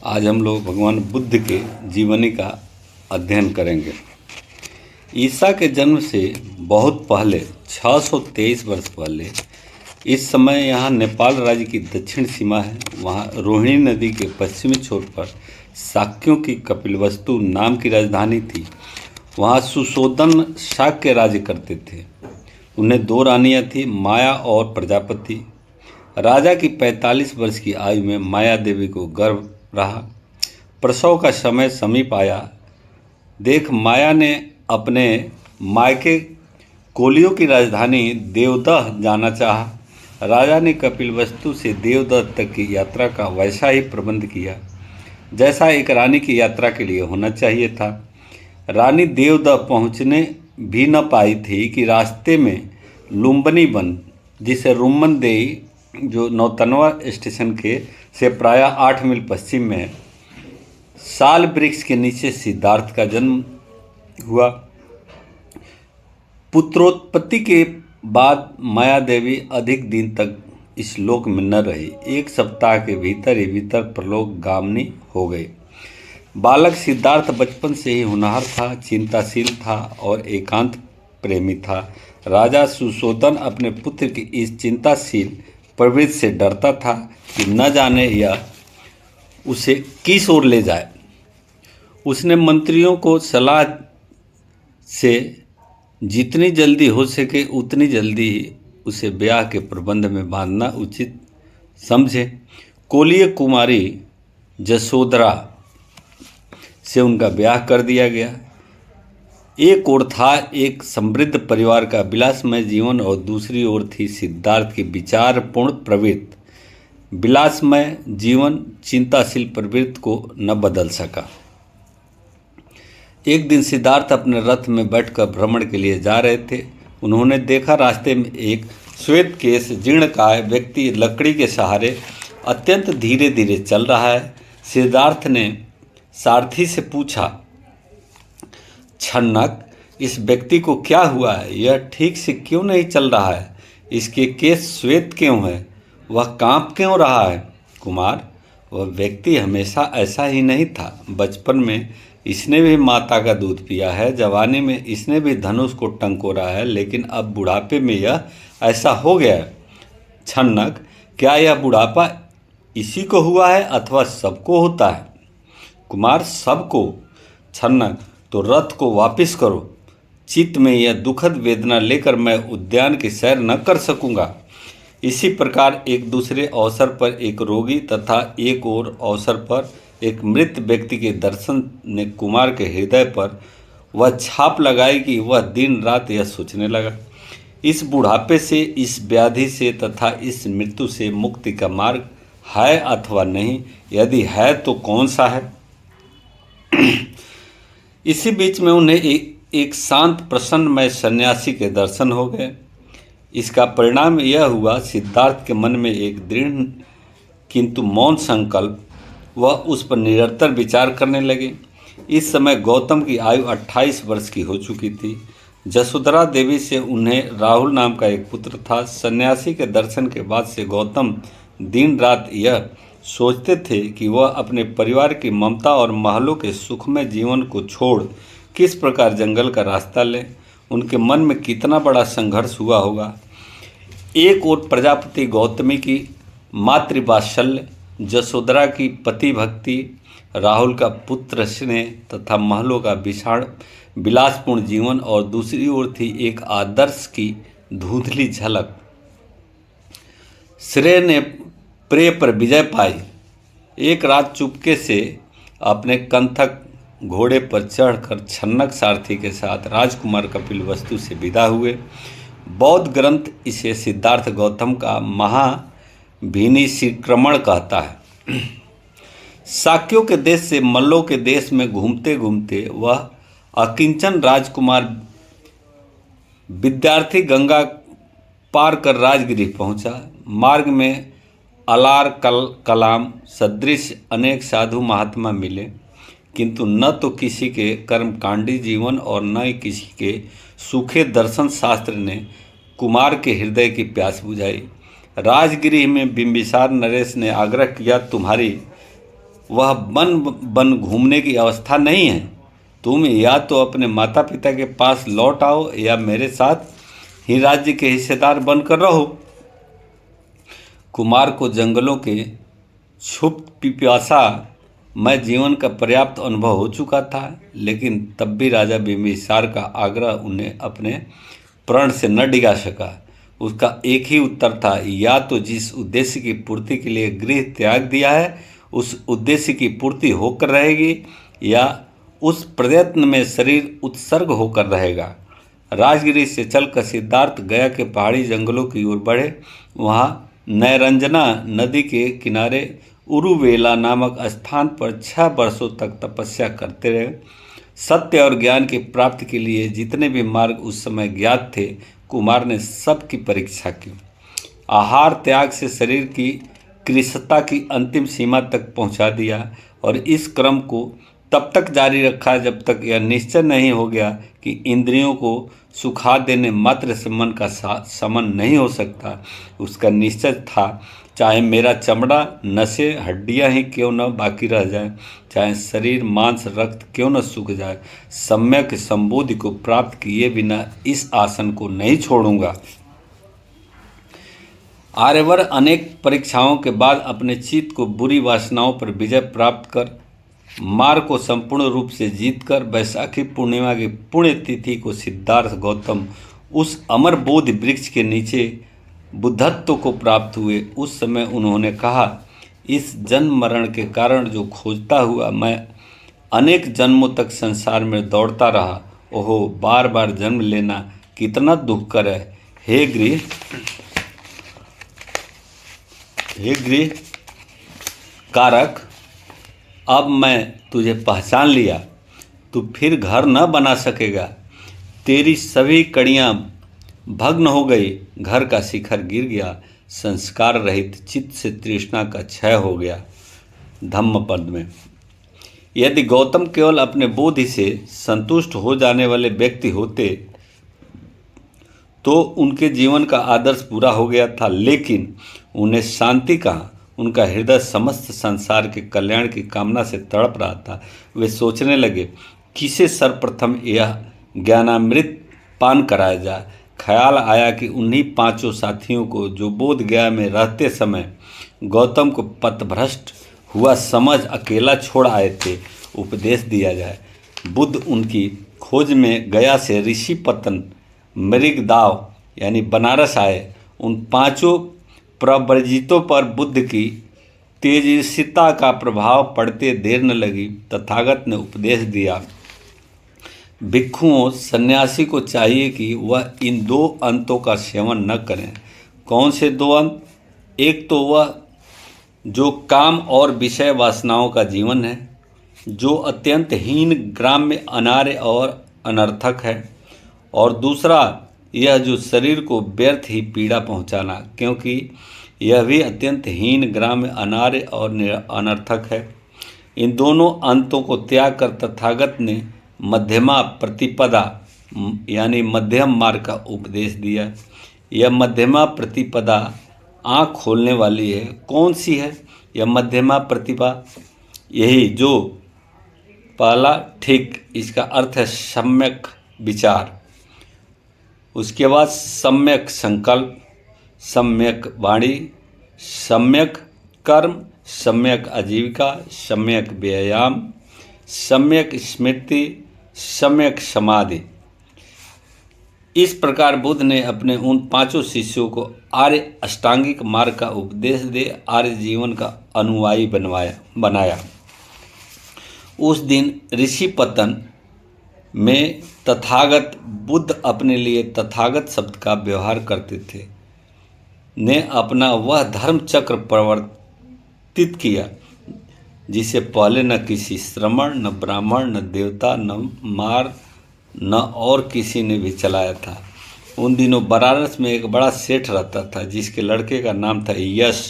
आज हम लोग भगवान बुद्ध के जीवनी का अध्ययन करेंगे। ईसा के जन्म से बहुत पहले 623 वर्ष पहले इस समय यहाँ नेपाल राज्य की दक्षिण सीमा है। वहाँ रोहिणी नदी के पश्चिमी छोर पर शाक्यों की कपिलवस्तु नाम की राजधानी थी। वहाँ सुशोधन शाक्य राज्य करते थे। उन्हें 2 रानियाँ थी, माया और प्रजापति। राजा की 45 वर्ष की आयु में माया देवी को गर्भ रहा। प्रसव का समय समीप आया। देख माया ने अपने मायके कोलियों की राजधानी देवदह जाना चाहा। राजा ने कपिलवस्तु से देवदह तक की यात्रा का वैसा ही प्रबंध किया जैसा एक रानी की यात्रा के लिए होना चाहिए था। रानी देवदह पहुंचने भी न पाई थी कि रास्ते में लुम्बिनी वन, जिसे रुम्मन देई, जो नौतनवा स्टेशन के से प्रायः 8 मील पश्चिम में है, साल वृक्ष के नीचे सिद्धार्थ का जन्म हुआ। पुत्रोत्पत्ति के बाद माया देवी अधिक दिन तक इस लोक में न रही। 1 सप्ताह के भीतर ही भीतर परलोक गामनी हो गई। बालक सिद्धार्थ बचपन से ही होनहार था, चिंताशील था और एकांत प्रेमी था। राजा सुशोधन अपने पुत्र की इस चिंताशील प्रवृत्ति से डरता था कि न जाने यह उसे किस ओर ले जाए। उसने मंत्रियों को सलाह से जितनी जल्दी हो सके उतनी जल्दी ही उसे ब्याह के प्रबंध में बांधना उचित समझे। कोलीय कुमारी जसोधरा से उनका ब्याह कर दिया गया। एक ओर था एक समृद्ध परिवार का विलासमय जीवन और दूसरी ओर थी सिद्धार्थ की विचारपूर्ण प्रवृत्ति। विलासमय जीवन चिंताशील प्रवृत्ति को न बदल सका। एक दिन सिद्धार्थ अपने रथ में बैठकर भ्रमण के लिए जा रहे थे। उन्होंने देखा रास्ते में एक श्वेत केश जीर्णकाय व्यक्ति लकड़ी के सहारे अत्यंत धीरे धीरे चल रहा है। सिद्धार्थ ने सारथी से पूछा, छन्नक, इस व्यक्ति को क्या हुआ है? यह ठीक से क्यों नहीं चल रहा है? इसके केश श्वेत क्यों है? वह कांप क्यों रहा है? कुमार, वह व्यक्ति हमेशा ऐसा ही नहीं था। बचपन में इसने भी माता का दूध पिया है, जवानी में इसने भी धनुष को टंकोरा है, लेकिन अब बुढ़ापे में यह ऐसा हो गया है। छन्नक, क्या यह बुढ़ापा इसी को हुआ है अथवा सबको होता है? कुमार, सबको। छन्नक, तो रथ को वापस करो। चित्त में यह दुखद वेदना लेकर मैं उद्यान की सैर न कर सकूंगा। इसी प्रकार एक दूसरे अवसर पर एक रोगी तथा एक और अवसर पर एक मृत व्यक्ति के दर्शन ने कुमार के हृदय पर वह छाप लगाई कि वह दिन रात यह सोचने लगा, इस बुढ़ापे से, इस व्याधि से तथा इस मृत्यु से मुक्ति का मार्ग है अथवा नहीं। यदि है तो कौन सा है? इसी बीच में उन्हें एक शांत प्रसन्नमय सन्यासी के दर्शन हो गए। इसका परिणाम यह हुआ, सिद्धार्थ के मन में एक दृढ़ किंतु मौन संकल्प। वह उस पर निरंतर विचार करने लगे। इस समय गौतम की आयु 28 वर्ष की हो चुकी थी। जसोधरा देवी से उन्हें राहुल नाम का एक पुत्र था। सन्यासी के दर्शन के बाद से गौतम दिन रात यह सोचते थे कि वह अपने परिवार की ममता और महलों के सुखमय जीवन को छोड़ किस प्रकार जंगल का रास्ता लें। उनके मन में कितना बड़ा संघर्ष हुआ होगा। एक ओर प्रजापति गौतमी की मातृवात्सल्य, जसोधरा की पति भक्ति, राहुल का पुत्र स्नेह तथा महलों का विशाल विलासपूर्ण जीवन, और दूसरी ओर थी एक आदर्श की धुंधली झलक। श्रेय ने प्रिय पर विजय पाई। एक रात चुपके से अपने कंथक घोड़े पर चढ़कर छन्नक सारथी के साथ राजकुमार कपिलवस्तु से विदा हुए। बौद्ध ग्रंथ इसे सिद्धार्थ गौतम का महाभिनिष्क्रमण कहता है। शाक्यों के देश से मल्लों के देश में घूमते घूमते वह अकिंचन राजकुमार विद्यार्थी गंगा पार कर राजगृह पहुंचा। मार्ग में अलार कलाम सदृश अनेक साधु महात्मा मिले, किंतु न तो किसी के कर्मकांडी जीवन और न ही किसी के सूखे दर्शन शास्त्र ने कुमार के हृदय की प्यास बुझाई। राजगृह में बिंबिसार नरेश ने आग्रह किया, तुम्हारी वह बन बन घूमने की अवस्था नहीं है। तुम या तो अपने माता पिता के पास लौट आओ या मेरे साथ ही राज्य के हिस्सेदार बनकर रहो। कुमार को जंगलों के क्षुब्ध पिपासा मैं जीवन का पर्याप्त अनुभव हो चुका था, लेकिन तब भी राजा बिंबिसार का आग्रह उन्हें अपने प्रण से न डिगा सका। उसका एक ही उत्तर था, या तो जिस उद्देश्य की पूर्ति के लिए गृह त्याग दिया है उस उद्देश्य की पूर्ति होकर रहेगी, या उस प्रयत्न में शरीर उत्सर्ग होकर रहेगा। राजगिरी से चलकर सिद्धार्थ गया के पहाड़ी जंगलों की ओर बढ़े। वहाँ नैरंजना नदी के किनारे उरुवेला नामक स्थान पर 6 वर्षों तक तपस्या करते रहे। सत्य और ज्ञान की प्राप्ति के लिए जितने भी मार्ग उस समय ज्ञात थे, कुमार ने सबकी परीक्षा की। आहार त्याग से शरीर की कृशता की अंतिम सीमा तक पहुंचा दिया और इस क्रम को तब तक जारी रखा जब तक यह निश्चय नहीं हो गया कि इंद्रियों को सुखा देने मात्र से मन का समन नहीं हो सकता। उसका निश्चय था, चाहे मेरा चमड़ा नसें हड्डियां ही क्यों न बाकी रह जाए, चाहे शरीर मांस रक्त क्यों न सूख जाए, सम्यक संबोधि को प्राप्त किए बिना इस आसन को नहीं छोड़ूंगा। आर्यवर अनेक परीक्षाओं के बाद अपने चित्त को बुरी वासनाओं पर विजय प्राप्त कर मार्ग को संपूर्ण रूप से जीतकर बैसाखी पूर्णिमा की पुण्य तिथि को सिद्धार्थ गौतम उस अमर बोधि वृक्ष के नीचे बुद्धत्व को प्राप्त हुए। उस समय उन्होंने कहा, इस जन्म मरण के कारण जो खोजता हुआ मैं अनेक जन्मों तक संसार में दौड़ता रहा, ओहो बार बार जन्म लेना कितना दुखकर है। हे गृह कारक, अब मैं तुझे पहचान लिया। तू फिर घर न बना सकेगा। तेरी सभी कड़ियाँ भग्न हो गई, घर का शिखर गिर गया, संस्कार रहित चित्त से तृष्णा का क्षय हो गया। धम्मपद में यदि गौतम केवल अपने बोधि से संतुष्ट हो जाने वाले व्यक्ति होते तो उनके जीवन का आदर्श पूरा हो गया था, लेकिन उन्हें शांति कहाँ। उनका हृदय समस्त संसार के कल्याण की कामना से तड़प रहा था। वे सोचने लगे, किसे सर्वप्रथम यह ज्ञानामृत पान कराया जाए। ख्याल आया कि उन्हीं 5 साथियों को जो बोध गया में रहते समय गौतम को पथभ्रष्ट हुआ समझ अकेला छोड़ आए थे, उपदेश दिया जाए। बुद्ध उनकी खोज में गया से ऋषिपतन मृगदाव यानी बनारस आए। उन 5 प्रव्रजितों पर बुद्ध की तेजस्विता का प्रभाव पड़ते देर न लगी। तथागत ने उपदेश दिया, भिक्षुओं सन्यासी को चाहिए कि वह इन 2 अंतों का सेवन न करें। कौन से 2 अंत? एक तो वह जो काम और विषय वासनाओं का जीवन है, जो अत्यंत हीन ग्राम्य अनार्य और अनर्थक है, और दूसरा यह जो शरीर को व्यर्थ ही पीड़ा पहुंचाना, क्योंकि यह भी अत्यंत हीन ग्राम्य अनार्य और अनर्थक है। इन दोनों अंतों को त्याग कर तथागत ने मध्यमा प्रतिपदा यानी मध्यम मार्ग का उपदेश दिया। यह मध्यमा प्रतिपदा आँख खोलने वाली है। कौन सी है यह मध्यमा प्रतिपा? यही जो पहला ठीक, इसका अर्थ है सम्यक विचार, उसके बाद सम्यक संकल्प, सम्यक वाणी, सम्यक कर्म, सम्यक आजीविका, सम्यक व्यायाम, सम्यक स्मृति, सम्यक समाधि। इस प्रकार बुद्ध ने अपने उन 5 शिष्यों को आर्य अष्टांगिक मार्ग का उपदेश दे आर्य जीवन का अनुयायी बनाया। उस दिन ऋषिपतन में तथागत बुद्ध अपने लिए तथागत शब्द का व्यवहार करते थे ने अपना वह धर्म चक्र प्रवर्तित किया जिसे पहले न किसी श्रमण, न ब्राह्मण, न देवता, न मार, न और किसी ने भी चलाया था। उन दिनों बनारस में एक बड़ा सेठ रहता था जिसके लड़के का नाम था यश।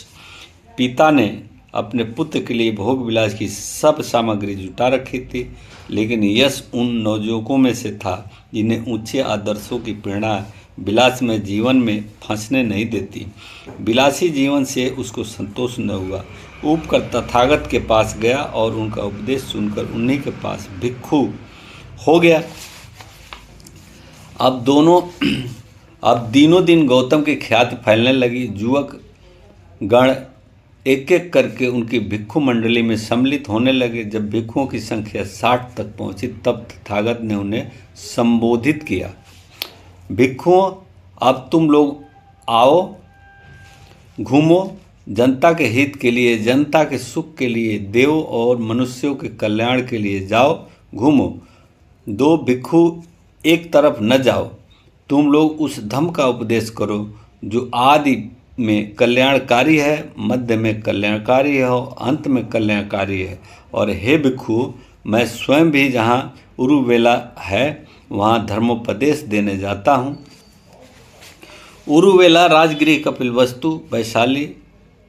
पिता ने अपने पुत्र के लिए भोग विलास की सब सामग्री जुटा रखी थी, लेकिन यश उन नवयुवकों में से था जिन्हें ऊंचे आदर्शों की प्रेरणा विलास में जीवन में फंसने नहीं देती। विलासी जीवन से उसको संतोष न हुआ। ऊब कर तथागत के पास गया और उनका उपदेश सुनकर उन्हीं के पास भिक्षु हो गया। अब दिनों दिन गौतम की ख्याति फैलने लगी। युवक गण एक एक करके उनकी भिक्षु मंडली में सम्मिलित होने लगे। जब भिक्षुओं की संख्या 60 तक पहुंची तब तथागत ने उन्हें संबोधित किया, भिक्षुओं, अब तुम लोग आओ, घूमो, जनता के हित के लिए, जनता के सुख के लिए, देवों और मनुष्यों के कल्याण के लिए जाओ, घूमो। दो भिक्षु एक तरफ न जाओ। तुम लोग उस धम्म का उपदेश करो जो आदि में कल्याणकारी है, मध्य में कल्याणकारी है और अंत में कल्याणकारी है। और हे भिक्षु, मैं स्वयं भी जहाँ उरुवेला है वहाँ धर्मोपदेश देने जाता हूँ। उरुवेला राजगृह, कपिलवस्तु, वैशाली,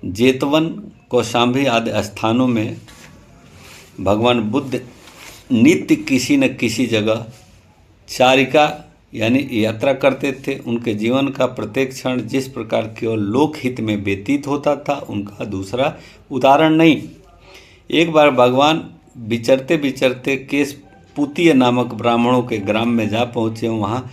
जेतवन, कौशाम्बी आदि स्थानों में भगवान बुद्ध नित्य किसी न किसी जगह चारिका यानी यात्रा करते थे। उनके जीवन का प्रत्येक क्षण जिस प्रकार केवल लोकहित में व्यतीत होता था, उनका दूसरा उदाहरण नहीं। एक बार भगवान विचरते विचरते केशपुतीय नामक ब्राह्मणों के ग्राम में जा पहुँचे। वहाँ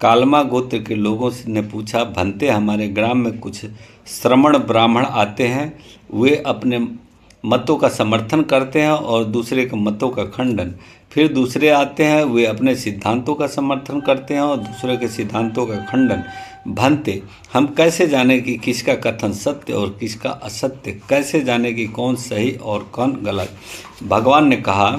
कालमा गोत्र के लोगों ने पूछा, भंते, हमारे ग्राम में कुछ श्रमण ब्राह्मण आते हैं, वे अपने मतों का समर्थन करते हैं और दूसरे के मतों का खंडन। फिर दूसरे आते हैं, वे अपने सिद्धांतों का समर्थन करते हैं और दूसरे के सिद्धांतों का खंडन। भंते, हम कैसे जाने कि किसका कथन सत्य और किसका असत्य? कैसे जाने कि कौन सही और कौन गलत? भगवान ने कहा,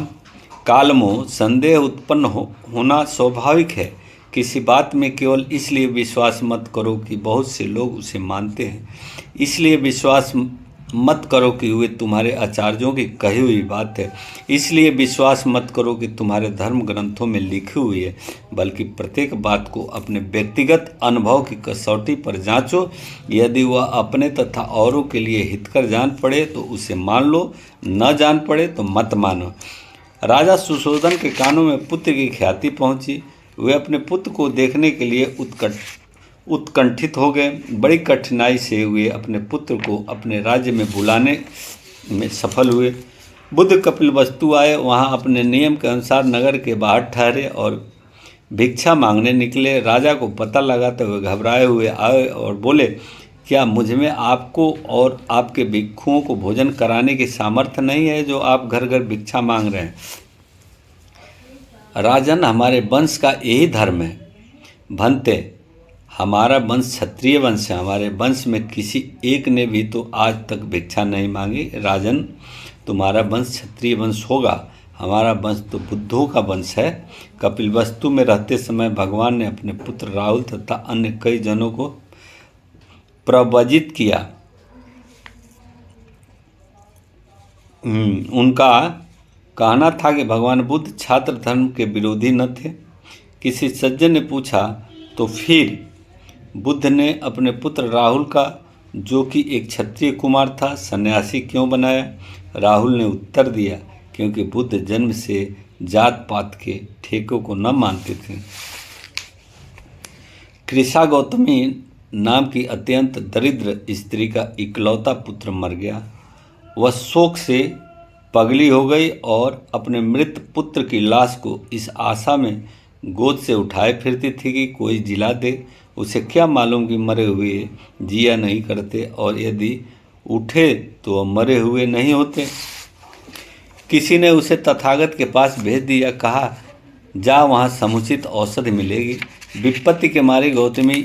कालमो, संदेह उत्पन्न होना स्वाभाविक है। किसी बात में केवल इसलिए विश्वास मत करो कि बहुत से लोग उसे मानते हैं। इसलिए विश्वास मत करो कि वे तुम्हारे आचार्यों की कही हुई बात है। इसलिए विश्वास मत करो कि तुम्हारे धर्म ग्रंथों में लिखी हुई है, बल्कि प्रत्येक बात को अपने व्यक्तिगत अनुभव की कसौटी पर जांचो। यदि वह अपने तथा औरों के लिए हितकर जान पड़े तो उसे मान लो, न जान पड़े तो मत मानो। राजा सुशोधन के कानों में पुत्र की ख्याति पहुंची। वे अपने पुत्र को देखने के लिए उत्कंठित हो गए। बड़ी कठिनाई से वे अपने पुत्र को अपने राज्य में बुलाने में सफल हुए। बुद्ध कपिलवस्तु आए। वहाँ अपने नियम के अनुसार नगर के बाहर ठहरे और भिक्षा मांगने निकले। राजा को पता लगा तो वे घबराए हुए आए और बोले, क्या मुझ में आपको और आपके भिक्षुओं को भोजन कराने की सामर्थ्य नहीं है जो आप घर घर भिक्षा मांग रहे हैं? राजन, हमारे वंश का यही धर्म है। भंते, हमारा वंश क्षत्रिय वंश है। हमारे वंश में किसी एक ने भी तो आज तक भिक्षा नहीं मांगी। राजन, तुम्हारा वंश क्षत्रिय वंश होगा, हमारा वंश तो बुद्धों का वंश है। कपिलवस्तु में रहते समय भगवान ने अपने पुत्र राहुल तथा अन्य कई जनों को प्रवजित किया। उनका कहना था कि भगवान बुद्ध छात्र धर्म के विरोधी न थे। किसी सज्जन ने पूछा, तो फिर बुद्ध ने अपने पुत्र राहुल का, जो कि एक क्षत्रिय कुमार था, सन्यासी क्यों बनाया? राहुल ने उत्तर दिया, क्योंकि बुद्ध जन्म से जात पात के ठेकों को न मानते थे। कृषा गौतमी नाम की अत्यंत दरिद्र स्त्री का इकलौता पुत्र मर गया। वह शोक से पगली हो गई और अपने मृत पुत्र की लाश को इस आशा में गोद से उठाए फिरती थी कि कोई जिला दे। उसे क्या मालूम कि मरे हुए जिया नहीं करते और यदि उठे तो वह मरे हुए नहीं होते। किसी ने उसे तथागत के पास भेज दिया। कहा, जा, वहाँ समुचित औषधि मिलेगी। विपत्ति के मारे गौतमी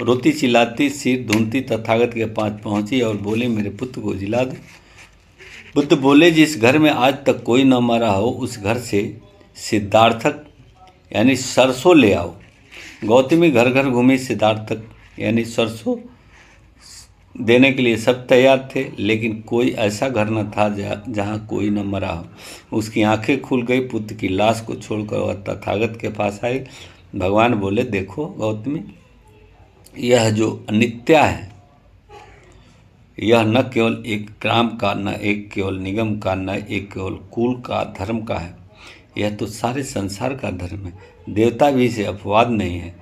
रोती चिल्लाती सिर ढूंढती तथागत के पास पहुँची और बोली, मेरे पुत्र को जिला दो। बुद्ध बोले, जिस घर में आज तक कोई न मरा हो उस घर से सिद्धार्थक यानी सरसों ले आओ। गौतमी घर घर घूमी। सिद्धार्थक यानी सरसों देने के लिए सब तैयार थे, लेकिन कोई ऐसा घर न था जहाँ कोई न मरा हो। उसकी आंखें खुल गई। पुत्र की लाश को छोड़कर वह तथागत के पास आई। भगवान बोले, देखो गौतमी, यह जो अनित्य है, यह न केवल एक ग्राम का, न एक केवल निगम का, न एक केवल कुल का धर्म का है, यह तो सारे संसार का धर्म है। देवता भी इसे अपवाद नहीं है।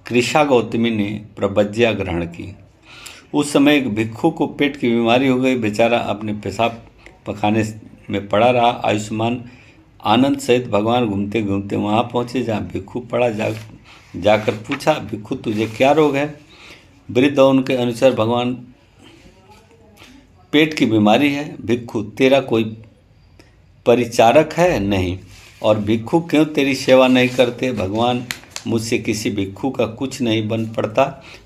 कृषा गौतमी ने प्रबज्ञा ग्रहण की। उस समय एक भिक्षु को पेट की बीमारी हो गई। बेचारा अपने पेशाब पखाने में पड़ा रहा। आयुष्मान आनंद सहित भगवान घूमते घूमते वहाँ पहुँचे जहाँ भिक्षु पड़ा। जाकर पूछा, भिक्षु तुझे क्या रोग है? वृद्ध और उनके अनुसार, भगवान पेट की बीमारी है। भिक्षु, तेरा कोई परिचारक है? नहीं। और भिक्षु, क्यों तेरी सेवा नहीं करते? भगवान, मुझसे किसी भिक्षु का कुछ नहीं बन पड़ता।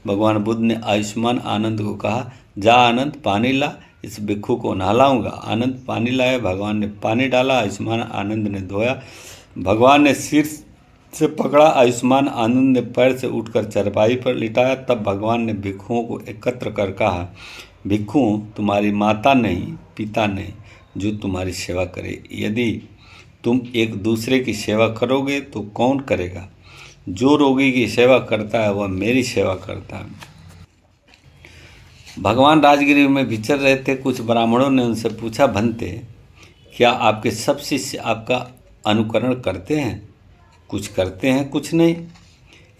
भगवान बुद्ध ने आयुष्मान आनंद को कहा, जा आनंद पानी ला, इस भिक्षु को नहलाऊंगा। आनंद पानी लाया। भगवान ने पानी डाला, आयुष्मान आनंद ने धोया। भगवान ने सिर से पकड़ा, आयुष्मान आनंद ने पैर से उठकर चरपाई पर लिटाया। तब भगवान ने भिक्षुओं को एकत्र कर कहा, भिक्षुओं, तुम्हारी माता नहीं, पिता नहीं जो तुम्हारी सेवा करे। यदि तुम एक दूसरे की सेवा करोगे तो कौन करेगा? जो रोगी की सेवा करता है वह मेरी सेवा करता है। भगवान राजगिरी में विचर रहे थे। कुछ ब्राह्मणों ने उनसे पूछा, भंते, क्या आपके सब शिष्य आपका अनुकरण करते हैं? कुछ करते हैं, कुछ नहीं।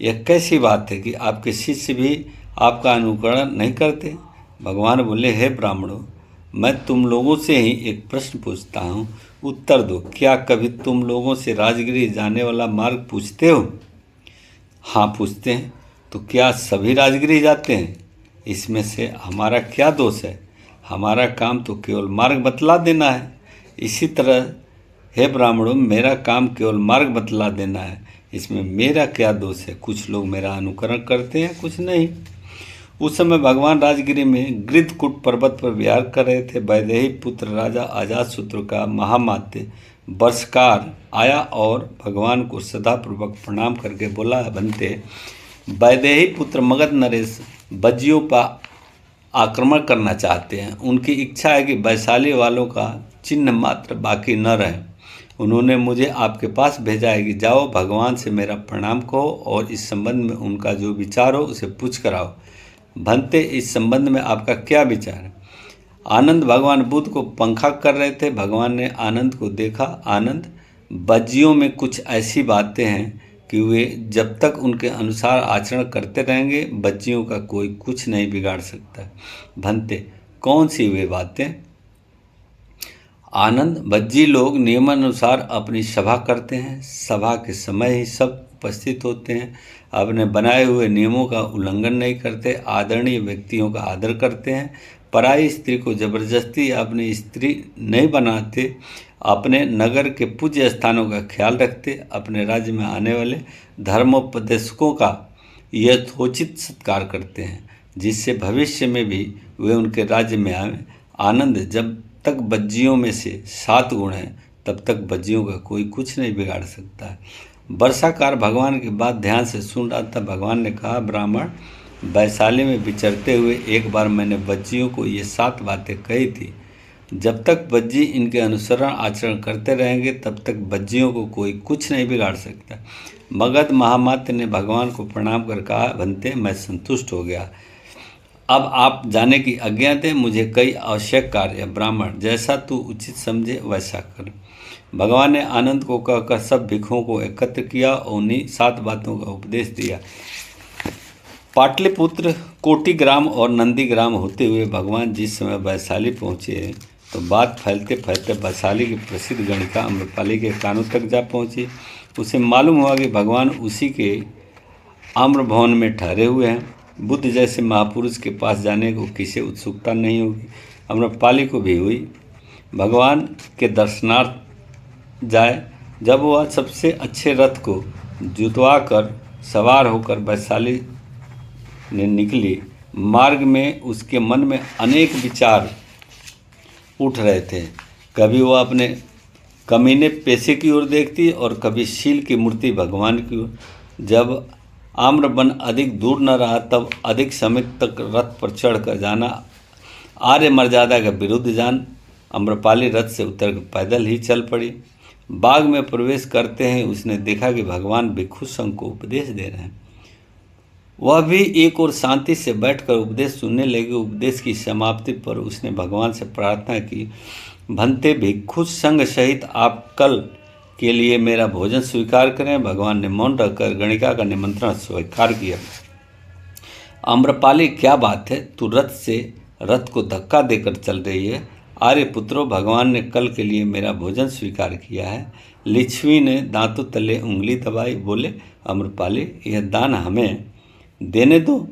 यह कैसी बात है कि आपके शिष्य भी आपका अनुकरण नहीं करते? भगवान बोले, हे ब्राह्मणों, मैं तुम लोगों से ही एक प्रश्न पूछता हूँ, उत्तर दो। क्या कभी तुम लोगों से राजगिरी जाने वाला मार्ग पूछते हो? हाँ, पूछते हैं। तो क्या सभी राजगिरी जाते हैं? इसमें से हमारा क्या दोष है? हमारा काम तो केवल मार्ग बतला देना है। इसी तरह हे ब्राह्मणों, मेरा काम केवल मार्ग बतला देना है। इसमें मेरा क्या दोष है? कुछ लोग मेरा अनुकरण करते हैं, कुछ नहीं। उस समय भगवान राजगिरी में गृद्धकूट पर्वत पर विहार कर रहे थे। वैदेही पुत्र राजा अजातशत्रु का महामात्य वर्षकार आया और भगवान को सदापूर्वक प्रणाम करके बोला, बनते, वैदेही पुत्र मगध नरेश बज्जियों पर आक्रमण करना चाहते हैं। उनकी इच्छा है कि वैशाली वालों का चिन्ह मात्र बाकी न रहे। उन्होंने मुझे आपके पास भेजा है कि जाओ, भगवान से मेरा प्रणाम कहो और इस संबंध में उनका जो विचार हो उसे पूछ कर आओ। भंते, इस संबंध में आपका क्या विचार है? आनंद भगवान बुद्ध को पंखा कर रहे थे। भगवान ने आनंद को देखा। आनंद, बज्जियों में कुछ ऐसी बातें हैं कि वे जब तक उनके अनुसार आचरण करते रहेंगे, बज्जियों का कोई कुछ नहीं बिगाड़ सकता। भंते, कौन सी वे बातें? आनंद, बज्जी लोग नियमानुसार अपनी सभा करते हैं। सभा के समय ही सब उपस्थित होते हैं। अपने बनाए हुए नियमों का उल्लंघन नहीं करते। आदरणीय व्यक्तियों का आदर करते हैं। पराई स्त्री को जबरदस्ती अपनी स्त्री नहीं बनाते। अपने नगर के पूज्य स्थानों का ख्याल रखते। अपने राज्य में आने वाले धर्मोपदेशकों का यथोचित सत्कार करते हैं, जिससे भविष्य में भी वे उनके राज्य में आए। आनंद, जब तक बज्जियों में से 7 गुण हैं, तब तक बज्जियों का कोई कुछ नहीं बिगाड़ सकता है। वर्षाकार भगवान की बात ध्यान से सुन रहा था। भगवान ने कहा, ब्राह्मण, वैशाली में विचरते हुए एक बार मैंने बज्जियों को ये 7 बातें कही थी। जब तक बज्जी इनके अनुसरण आचरण करते रहेंगे, तब तक बज्जियों को कोई कुछ नहीं बिगाड़ सकता। मगध महामात्य ने भगवान को प्रणाम कर कहा, भंते, मैं संतुष्ट हो गया। अब आप जाने की आज्ञा दें। मुझे कई आवश्यक कार्य। ब्राह्मण, जैसा तू उचित समझे वैसा कर। भगवान ने आनंद को कहकर सब भिक्षुओं को एकत्र किया और उन्हीं 7 बातों का उपदेश दिया। पाटलिपुत्र, कोटिग्राम और नंदीग्राम होते हुए भगवान जिस समय वैशाली पहुँचे, तो बात फैलते फैलते वैशाली की प्रसिद्ध गणिका आम्रपाली के कानों तक जा पहुँची। उसे मालूम हुआ कि भगवान उसी के आम्र भवन में ठहरे हुए हैं। बुद्ध जैसे महापुरुष के पास जाने को किसे उत्सुकता नहीं होगी। आम्रपाली को भी हुई। भगवान के दर्शनार्थ जाए। जब वह सबसे अच्छे रथ को जुतवा कर सवार होकर वैशाली ने निकली, मार्ग में उसके मन में अनेक विचार उठ रहे थे। कभी वह अपने कमीने पेशे की ओर देखती और कभी शील की मूर्ति भगवान की ओर। जब आम्रवन अधिक दूर न रहा, तब अधिक समय तक रथ पर चढ़कर जाना आर्य मर्यादा का विरुद्ध जान आम्रपाली रथ से उतर पैदल ही चल पड़ी। बाग में प्रवेश करते ही उसने देखा कि भगवान भिक्षु संघ को उपदेश दे रहे हैं। वह भी एक और शांति से बैठकर उपदेश सुनने लगी। उपदेश की समाप्ति पर उसने भगवान से प्रार्थना की, भंते, भिक्षु संघ सहित आप कल के लिए मेरा भोजन स्वीकार करें। भगवान ने मौन रखकर गणिका का निमंत्रण स्वीकार किया। आम्रपाली, क्या बात है, तू रथ को धक्का देकर चल रही है। आर्य पुत्रों, भगवान ने कल के लिए मेरा भोजन स्वीकार किया है। लिच्छवी ने दांतों तले उंगली दबाई, बोले, आम्रपाली, यह दान हमें देने दो,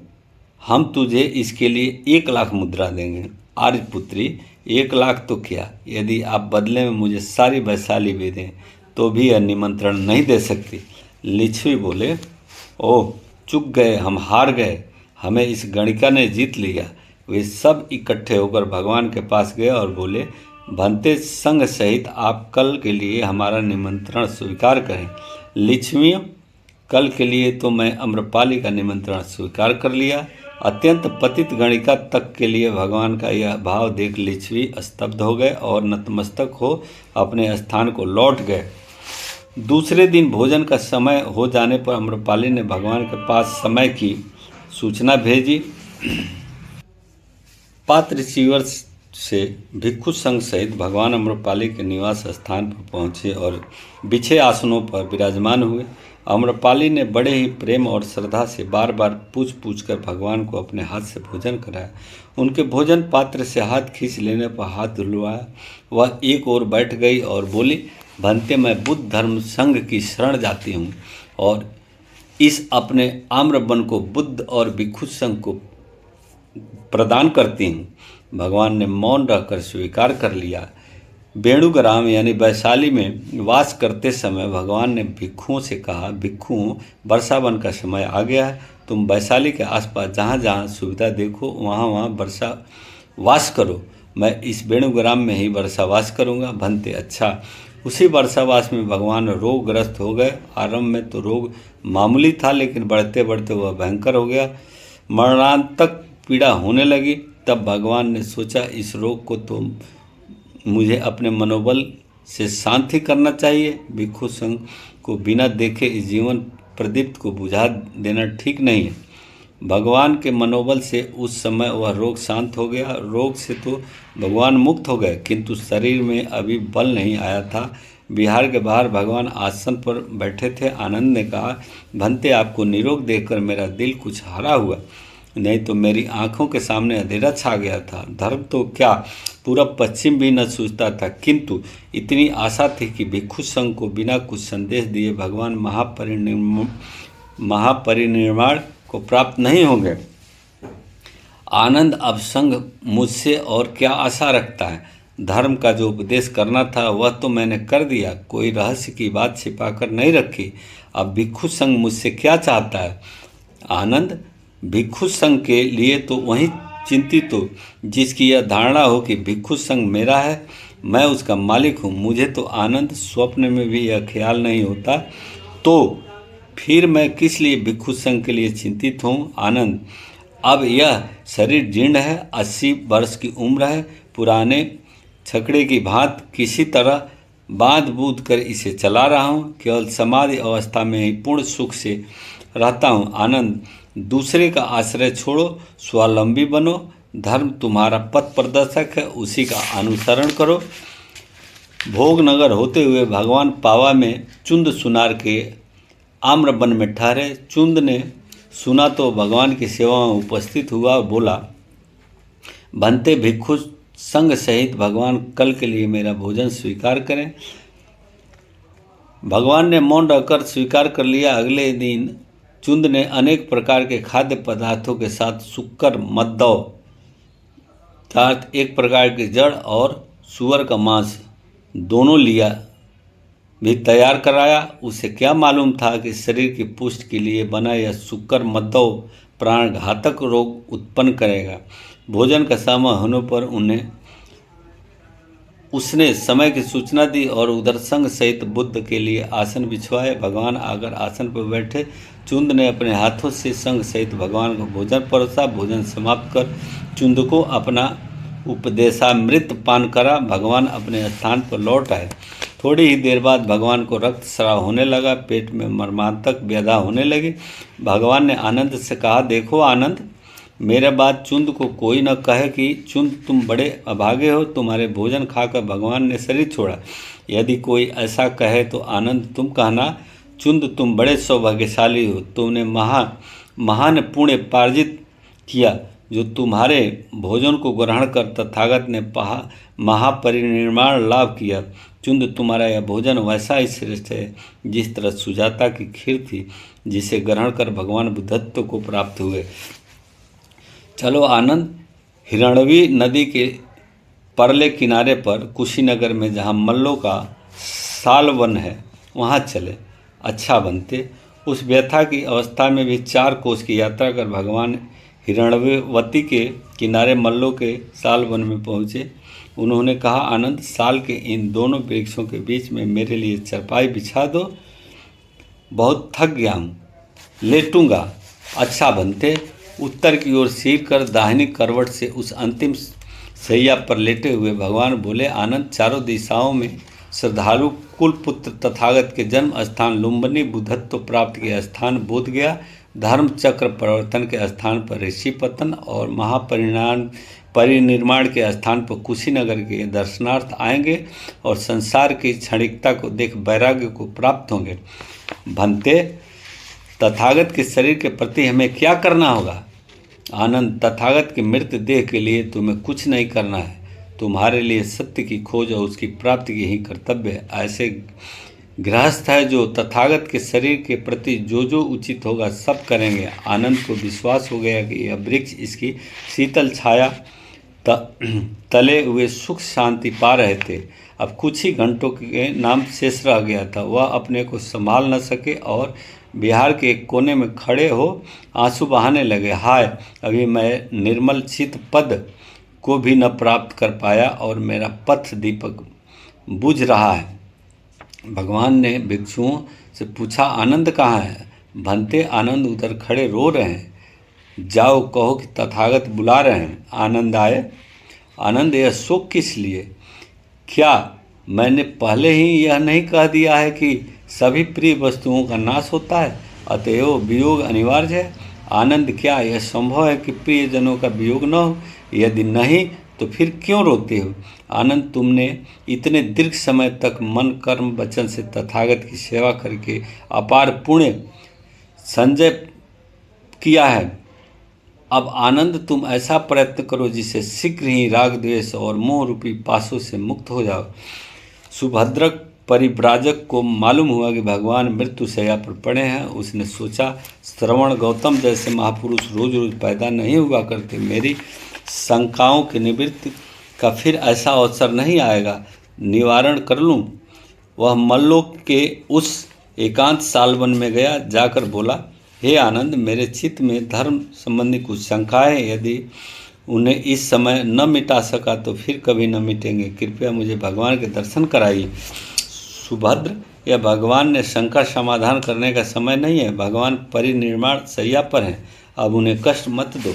हम तुझे इसके लिए 1,00,000 मुद्रा देंगे। आर्यपुत्री, 1,00,000 तो क्या, यदि आप बदले में मुझे सारी वैशाली भी दें तो भी यह निमंत्रण नहीं दे सकती। लिच्छवी बोले, ओह, चूक गए, हम हार गए, हमें इस गणिका ने जीत लिया। वे सब इकट्ठे होकर भगवान के पास गए और बोले, भंते संग सहित आप कल के लिए हमारा निमंत्रण स्वीकार करें। लिच्छवी, कल के लिए तो मैं आम्रपाली का निमंत्रण स्वीकार कर लिया। अत्यंत पतित गणिका तक के लिए भगवान का यह भाव देख लिच्छवी स्तब्ध हो गए और नतमस्तक हो अपने स्थान को लौट गए। दूसरे दिन भोजन का समय हो जाने पर आम्रपाली ने भगवान के पास समय की सूचना भेजी। पात्र रिसीवर से भिक्षु संघ सहित भगवान आम्रपाली के निवास स्थान पर पहुँचे और बिछे आसनों पर विराजमान हुए। आम्रपाली ने बड़े ही प्रेम और श्रद्धा से बार बार पूछ कर भगवान को अपने हाथ से भोजन कराया। उनके भोजन पात्र से हाथ खींच लेने पर हाथ धुलवाया। वह एक ओर बैठ गई और बोली, भंते, मैं बुद्ध धर्म संघ की शरण जाती हूँ और इस अपने आम्रवन को बुद्ध और भिक्षु संघ को प्रदान करती हूँ। भगवान ने मौन रहकर स्वीकार कर लिया। वेणुग्राम यानी वैशाली में वास करते समय भगवान ने भिक्षुओं से कहा, भिक्षुओं, वर्षावन का समय आ गया है, तुम वैशाली के आसपास जहाँ जहाँ सुविधा देखो वहाँ वहाँ वर्षा वास करो। मैं इस वेणुग्राम में ही वर्षावास करूँगा। भंते, अच्छा। उसी वर्षावास में भगवान रोगग्रस्त हो गए। आरंभ में तो रोग मामूली था, लेकिन बढ़ते बढ़ते वह भयंकर हो गया, मरणांतक पीड़ा होने लगी। तब भगवान ने सोचा, इस रोग को तो मुझे अपने मनोबल से शांति करना चाहिए। भिक्षु संघ को बिना देखे इस जीवन प्रदीप्त को बुझा देना ठीक नहीं है। भगवान के मनोबल से उस समय वह रोग शांत हो गया। रोग से तो भगवान मुक्त हो गए, किंतु शरीर में अभी बल नहीं आया था। बिहार के बाहर भगवान आसन पर बैठे थे। आनंद ने कहा, भंते, आपको निरोग देखकर मेरा दिल कुछ हरा हुआ, नहीं तो मेरी आंखों के सामने अंधेरा छा गया था। धर्म तो क्या, पूरब पश्चिम भी न सूझता था, किंतु इतनी आशा थी कि भिक्षु संघ को बिना कुछ संदेश दिए भगवान महापरिनिर्वाण को प्राप्त नहीं होंगे। आनंद, अब संघ मुझसे और क्या आशा रखता है? धर्म का जो उपदेश करना था वह तो मैंने कर दिया, कोई रहस्य की बात छिपाकर नहीं रखी। अब भिक्षु संघ मुझसे क्या चाहता है? आनंद, भिक्षु संघ के लिए तो वही चिंतित हो जिसकी यह धारणा हो कि भिक्षु संघ मेरा है, मैं उसका मालिक हूँ। मुझे तो आनंद स्वप्न में भी यह ख्याल नहीं होता, तो फिर मैं किस लिए भिक्षु संघ के लिए चिंतित हूँ? आनंद, अब यह शरीर जीर्ण है, 80 वर्ष की उम्र है, पुराने छकड़े की भांति किसी तरह बांध बूझ कर इसे चला रहा हूँ। केवल समाधि अवस्था में ही पूर्ण सुख से रहता हूँ। आनंद, दूसरे का आश्रय छोड़ो, स्वावलंबी बनो। धर्म तुम्हारा पथ प्रदर्शक है, उसी का अनुसरण करो। भोगनगर होते हुए भगवान पावा में चुंद सुनार के आम्रवन में ठहरे। चुंद ने सुना तो भगवान की सेवा में उपस्थित हुआ और बोला, भंते, भिक्षु संघ सहित भगवान कल के लिए मेरा भोजन स्वीकार करें। भगवान ने मौन रहकर स्वीकार कर लिया। अगले दिन चुंद ने अनेक प्रकार के खाद्य पदार्थों के साथ सुक्कर मद्दव अर्थात एक प्रकार की जड़ और सुअर का मांस दोनों लिया भी तैयार कराया। उसे क्या मालूम था कि शरीर की पुष्टि के लिए बना यह सुक्कर मद्दव प्राण घातक रोग उत्पन्न करेगा। भोजन का समय होने पर उसने समय की सूचना दी और उधर संघ सहित बुद्ध के लिए आसन बिछवाए। भगवान आकर आसन पर बैठे। चुंद ने अपने हाथों से संघ सहित भगवान को भोजन परोसा। भोजन समाप्त कर चुंद को अपना उपदेशामृत पान करा। भगवान अपने स्थान पर लौट आए। थोड़ी ही देर बाद भगवान को रक्तस्राव होने लगा, पेट में मर्मांतक व्यथा होने लगी। भगवान ने आनंद से कहा, देखो आनंद, मेरे बाद चुंद को कोई न कहे कि चुंद तुम बड़े अभागे हो, तुम्हारे भोजन खाकर भगवान ने शरीर छोड़ा। यदि कोई ऐसा कहे तो आनंद तुम कहना, चुंद तुम बड़े सौभाग्यशाली हो, तुमने महान पुण्य पार्जित किया, जो तुम्हारे भोजन को ग्रहण कर तथागत ने महापरिनिर्वाण लाभ किया। चुंद, तुम्हारा यह भोजन वैसा ही श्रेष्ठ है जिस तरह सुजाता की खीर थी, जिसे ग्रहण कर भगवान बुद्धत्व को प्राप्त हुए। चलो आनंद, हिरण्वी नदी के परले किनारे पर कुशीनगर में जहाँ मल्लों का साल वन है वहाँ चले। अच्छा बनते। उस व्यथा की अवस्था में भी 4 कोस की यात्रा कर भगवान हिरण्यवती के किनारे मल्लों के साल वन में पहुँचे। उन्होंने कहा, आनंद, साल के इन दोनों वृक्षों के बीच में मेरे लिए चरपाई बिछा दो, बहुत थक गया हूँ, लेटूंगा। अच्छा बनते। उत्तर की ओर सिर कर दाहिनी करवट से उस अंतिम शैया पर लेटे हुए भगवान बोले, आनंद, चारों दिशाओं में श्रद्धालु कुलपुत्र तथागत के जन्म स्थान लुम्बिनी बुद्धत्व प्राप्त के स्थान बोध गया, धर्म चक्र परिवर्तन के स्थान पर ऋषिपतन और परिनिर्माण के स्थान पर कुशीनगर के दर्शनार्थ आएंगे और संसार की क्षणिकता को देख वैराग्य को प्राप्त होंगे। भंते, तथागत के शरीर के प्रति हमें क्या करना होगा? आनंद, तथागत के मृत देह के लिए तुम्हें कुछ नहीं करना है। तुम्हारे लिए सत्य की खोज और उसकी प्राप्ति की ही कर्तव्य है। ऐसे गृहस्थ है जो तथागत के शरीर के प्रति जो जो उचित होगा सब करेंगे। आनंद को विश्वास हो गया कि यह वृक्ष इसकी शीतल छाया तले हुए सुख शांति पा रहे थे। अब कुछ ही घंटों के नाम शेष रह गया था। वह अपने को संभाल न सके और बिहार के एक कोने में खड़े हो आंसू बहाने लगे। हाय, अभी मैं निर्मल चित पद को भी न प्राप्त कर पाया और मेरा पथ दीपक बुझ रहा है। भगवान ने भिक्षुओं से पूछा, आनंद कहाँ है? भंते, आनंद उधर खड़े रो रहे हैं, जाओ कहो कि तथागत बुला रहे हैं, आनंद आए। आनंद, यह शोक किस लिए? क्या मैंने पहले ही यह नहीं कह दिया है कि सभी प्रिय वस्तुओं का नाश होता है, अतएव वियोग अनिवार्य है? आनंद, क्या यह संभव है कि प्रियजनों का वियोग न हो? यदि नहीं तो फिर क्यों रोते हो? आनंद, तुमने इतने दीर्घ समय तक मन कर्म वचन से तथागत की सेवा करके अपार पुण्य संचय किया है। अब आनंद, तुम ऐसा प्रयत्न करो जिससे शीघ्र ही राग द्वेष और मोह रूपी पाशों से मुक्त हो जाओ। सुभद्रक परिव्राजक को मालूम हुआ कि भगवान मृत्युशैया पर पड़े हैं। उसने सोचा, श्रवण गौतम जैसे महापुरुष रोज रोज पैदा नहीं हुआ करते। मेरी शंकाओं की निवृत्ति का फिर ऐसा अवसर नहीं आएगा, निवारण कर लूँ। वह मल्लों के उस एकांत सालवन में गया, जाकर बोला, हे आनंद, मेरे चित्त में धर्म संबंधी कुछ शंकाएं, यदि उन्हें इस समय न मिटा सका तो फिर कभी न मिटेंगे। कृपया मुझे भगवान के दर्शन कराइए। सुभद्र, यह भगवान ने शंका समाधान करने का समय नहीं है। भगवान परिनिर्वाण शैया पर हैं, अब उन्हें कष्ट मत दो।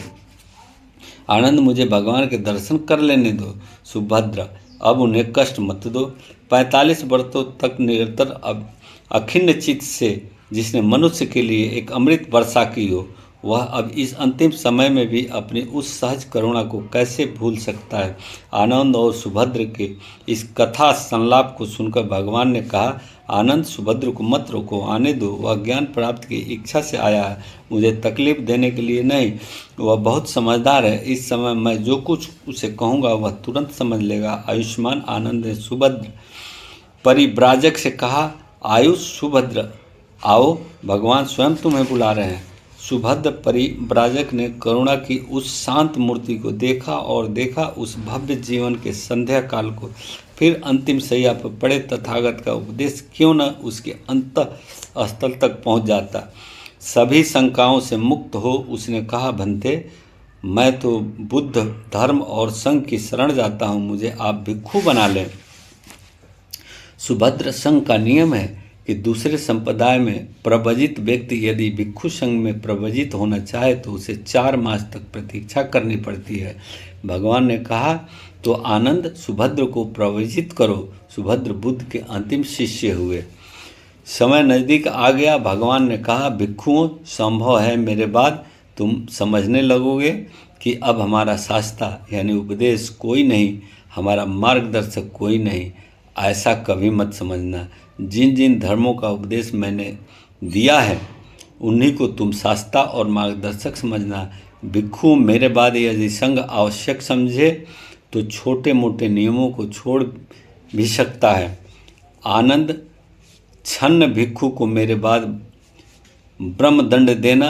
आनंद, मुझे भगवान के दर्शन कर लेने दो। सुभद्र, अब उन्हें कष्ट मत दो। 45 वर्षों तक निरंतर अब अखिन्न चित्त से जिसने मनुष्य के लिए एक अमृत वर्षा की हो, वह अब इस अंतिम समय में भी अपनी उस सहज करुणा को कैसे भूल सकता है? आनंद और सुभद्र के इस कथा संलाप को सुनकर भगवान ने कहा, आनंद, सुभद्र को मत रोको, आने दो। वह ज्ञान प्राप्त की इच्छा से आया है, मुझे तकलीफ देने के लिए नहीं। वह बहुत समझदार है। इस समय मैं जो कुछ उसे कहूँगा वह तुरंत समझ लेगा। आयुष्मान आनंद ने सुभद्र परिव्राजक से कहा, आयुष सुभद्र, आओ, भगवान स्वयं तुम्हें बुला रहे हैं। सुभद्र परिव्राजक ने करुणा की उस शांत मूर्ति को देखा और देखा उस भव्य जीवन के संध्या काल को। फिर अंतिम शैया पर पड़े तथागत का उपदेश क्यों न उसके अंतःस्थल तक पहुंच जाता। सभी शंकाओं से मुक्त हो उसने कहा, भंते, मैं तो बुद्ध धर्म और संघ की शरण जाता हूँ, मुझे आप भिक्षु बना लें। सुभद्र, संघ का नियम है कि दूसरे संप्रदाय में प्रव्रजित व्यक्ति यदि भिक्षु संघ में प्रव्रजित होना चाहे तो उसे 4 मास तक प्रतीक्षा करनी पड़ती है। भगवान ने कहा, तो आनंद, सुभद्र को प्रव्रजित करो। सुभद्र बुद्ध के अंतिम शिष्य हुए। समय नज़दीक आ गया। भगवान ने कहा, भिक्षुओं, संभव है मेरे बाद तुम समझने लगोगे कि अब हमारा शास्ता यानी उपदेश कोई नहीं, हमारा मार्गदर्शक कोई नहीं। ऐसा कभी मत समझना। जिन जिन धर्मों का उपदेश मैंने दिया है उन्हीं को तुम शास्ता और मार्गदर्शक समझना। भिक्षु मेरे बाद यदि संग आवश्यक समझे तो छोटे मोटे नियमों को छोड़ भी सकता है। आनंद छन्न भिक्षु को मेरे बाद ब्रह्मदंड देना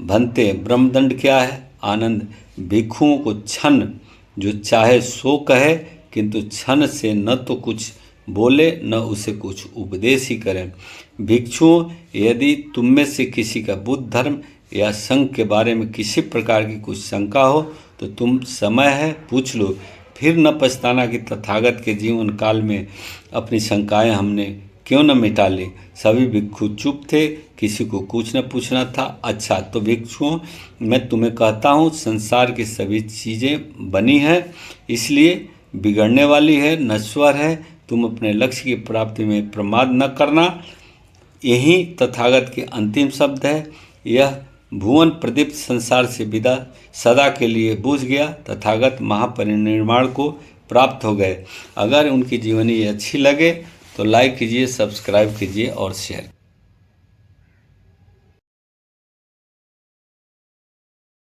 भंते। ब्रह्मदंड क्या है? आनंद भिक्षुओं को छन्न जो चाहे सो कहे, किंतु छन्न से न तो कुछ बोले न उसे कुछ उपदेश ही करें। भिक्षुओं, यदि तुम में से किसी का बुद्ध धर्म या संघ के बारे में किसी प्रकार की कुछ शंका हो तो तुम समय है पूछ लो, फिर न पछताना कि तथागत के जीवन काल में अपनी शंकाएं हमने क्यों न मिटा ली। सभी भिक्षु चुप थे, किसी को कुछ न पूछना था। अच्छा तो भिक्षुओं, मैं तुम्हें कहता हूँ, संसार की सभी चीज़ें बनी हैं, इसलिए बिगड़ने वाली है, नश्वर है। तुम अपने लक्ष्य की प्राप्ति में प्रमाद न करना, यही तथागत के अंतिम शब्द है। यह भुवन प्रदीप्त संसार से विदा सदा के लिए बुझ गया। तथागत महापरिनिर्वाण को प्राप्त हो गए। अगर उनकी जीवनी अच्छी लगे तो लाइक कीजिए, सब्सक्राइब कीजिए और शेयर।